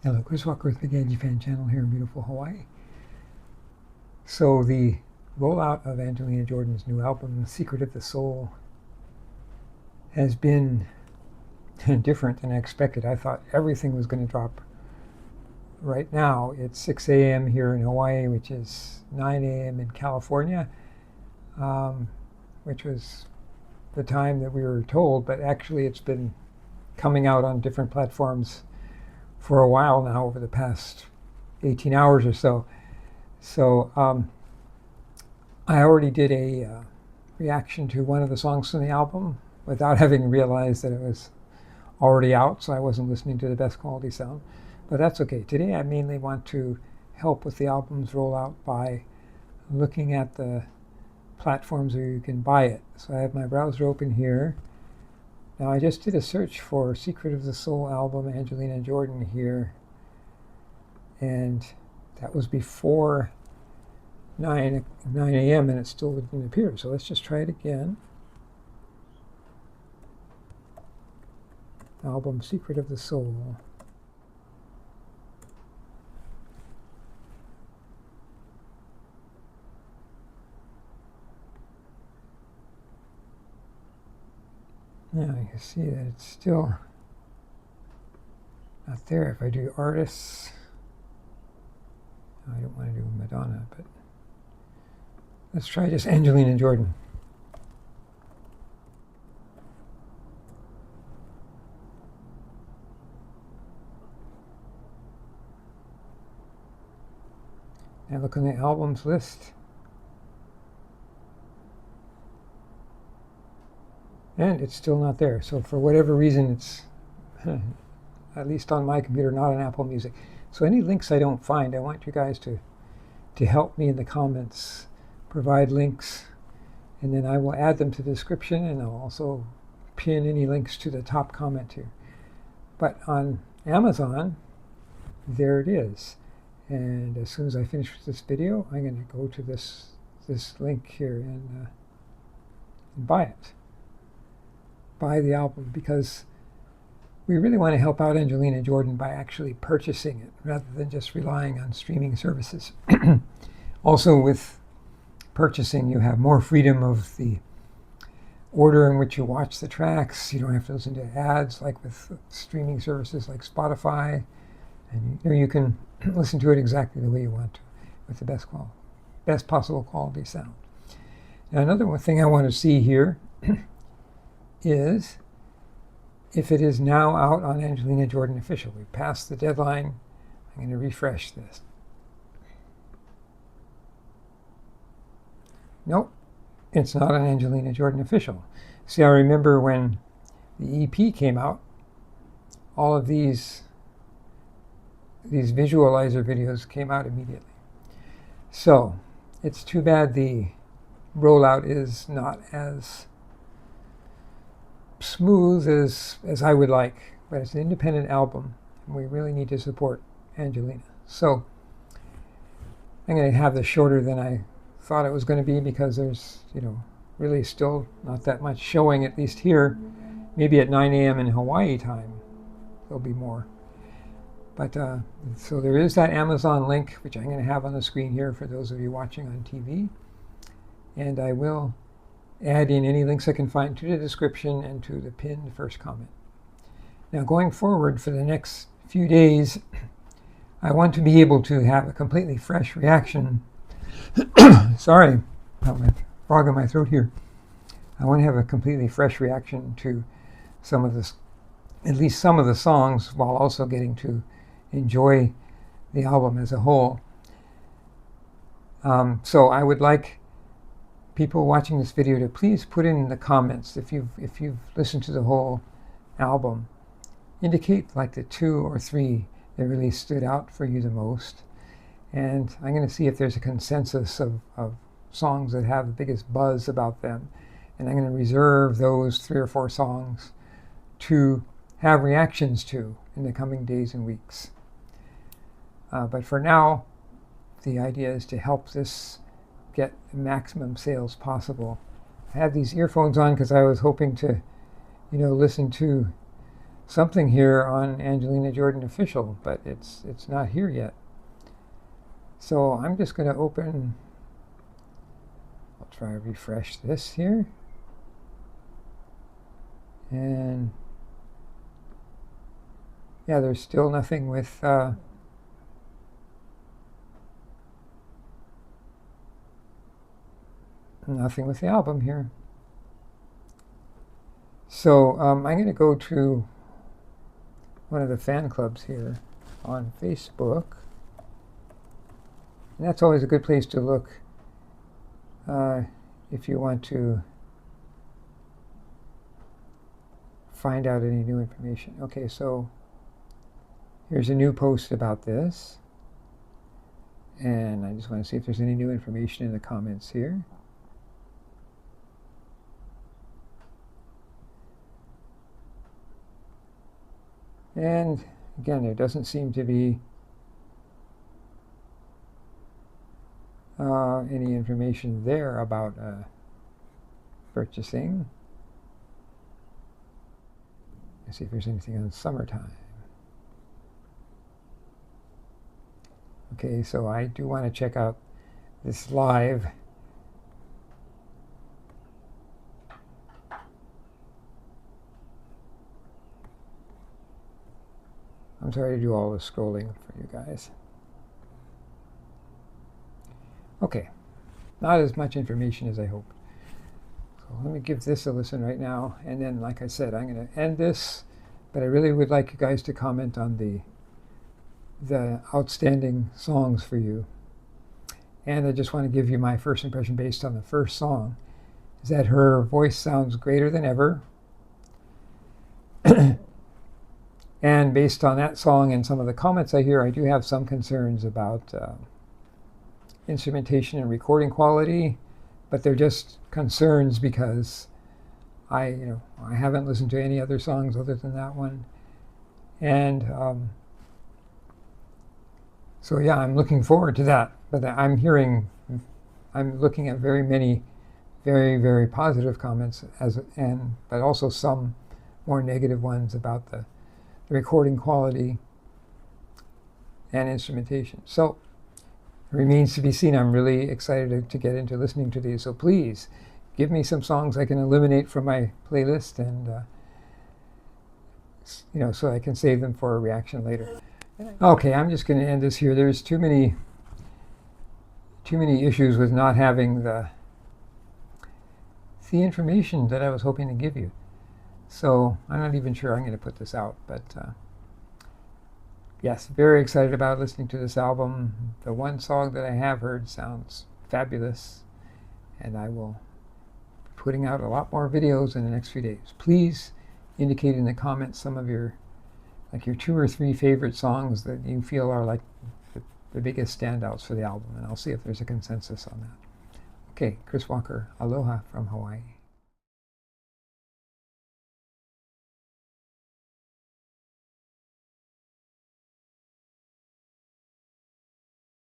Hello, Chris Walker with Big Angie Fan Channel here in beautiful Hawaii. So the rollout of Angelina Jordan's new album, The Secret of the Soul, has been different than I expected. I thought everything was going to drop right now. It's 6 a.m. here in Hawaii, which is 9 a.m. in California, which was the time that we were told, but actually it's been coming out on different platforms for a while now, over the past 18 hours or so. So I already did a reaction to one of the songs from the album without having realized that it was already out, so I wasn't listening to the best quality sound. But that's okay. Today I mainly want to help with the album's rollout by looking at the platforms where you can buy it. So I have my browser open here. Now I just did a search for Secret of the Soul album, Angelina Jordan here, and that was before 9 a.m. and it still didn't appear. So let's just try it again. Album Secret of the Soul. Now you can see that it's still not there. If I do artists, I don't want to do Madonna, but let's try just Angelina Jordan. Now look on the albums list. And it's still not there. So for whatever reason, it's, at least on my computer, not on Apple Music. So any links I don't find, I want you guys to help me in the comments, provide links, and then I will add them to the description, and I'll also pin any links to the top comment here. But on Amazon, there it is. And as soon as I finish with this video, I'm going to go to this link here and buy it. Buy the album, because we really want to help out Angelina Jordan by actually purchasing it rather than just relying on streaming services. Also, with purchasing, you have more freedom of the order in which you watch the tracks. You don't have to listen to ads like with streaming services like Spotify, and you can listen to it exactly the way you want to, with the best possible quality sound. Now, another thing I want to see here is if it is now out on Angelina Jordan Official. We passed the deadline. I'm going to refresh this. Nope, it's not on Angelina Jordan Official. See, I remember when the EP came out, all of these visualizer videos came out immediately. So it's too bad the rollout is not as smooth as I would like, but it's an independent album and we really need to support Angelina. So I'm going to have this shorter than I thought it was going to be, because there's really still not that much showing, at least here. Maybe at 9 a.m. in Hawaii time there'll be more. But so there is that Amazon link, which I'm going to have on the screen here for those of you watching on TV, and I will add in any links I can find to the description and to the pinned first comment. Now, going forward for the next few days, I want to be able to have a completely fresh reaction. Sorry about my frog in my throat here. I want to have a completely fresh reaction to some of this, at least some of the songs, while also getting to enjoy the album as a whole. So I would like people watching this video to please put in the comments, if you've listened to the whole album, indicate like the 2 or 3 that really stood out for you the most. And I'm going to see if there's a consensus of songs that have the biggest buzz about them. And I'm going to reserve those 3 or 4 songs to have reactions to in the coming days and weeks. But for now, the idea is to help this get the maximum sales possible. I had these earphones on because I was hoping to, listen to something here on Angelina Jordan Official, but it's not here yet. So I'm just going to open, I'll try to refresh this here. And yeah, there's still nothing with nothing with the album here. So I'm going to go to one of the fan clubs here on Facebook. And that's always a good place to look if you want to find out any new information. Okay, so here's a new post about this. And I just want to see if there's any new information in the comments here. And again, there doesn't seem to be any information there about purchasing. Let's see if there's anything on Summertime. Okay, so I do want to check out this live. I'm sorry to do all the scrolling for you guys. Okay, not as much information as I hoped. So let me give this a listen right now, and then, like I said, I'm going to end this, but I really would like you guys to comment on the outstanding songs for you. And I just want to give you my first impression based on the first song, is that her voice sounds greater than ever. And based on that song and some of the comments I hear, I do have some concerns about instrumentation and recording quality, but they're just concerns because I haven't listened to any other songs other than that one. And so yeah, I'm looking forward to that. But I'm looking at very many very, very positive comments but also some more negative ones about the recording quality and instrumentation. So it remains to be seen. I'm really excited to get into listening to these. So please give me some songs I can eliminate from my playlist, and so I can save them for a reaction later. Okay, I'm just going to end this here. There's too many issues with not having the information that I was hoping to give you. So I'm not even sure I'm going to put this out, but yes, very excited about listening to this album. The one song that I have heard sounds fabulous, and I will be putting out a lot more videos in the next few days. Please indicate in the comments some of your 2 or 3 favorite songs that you feel are like the biggest standouts for the album, and I'll see if there's a consensus on that. Okay, Chris Walker, aloha from Hawaii.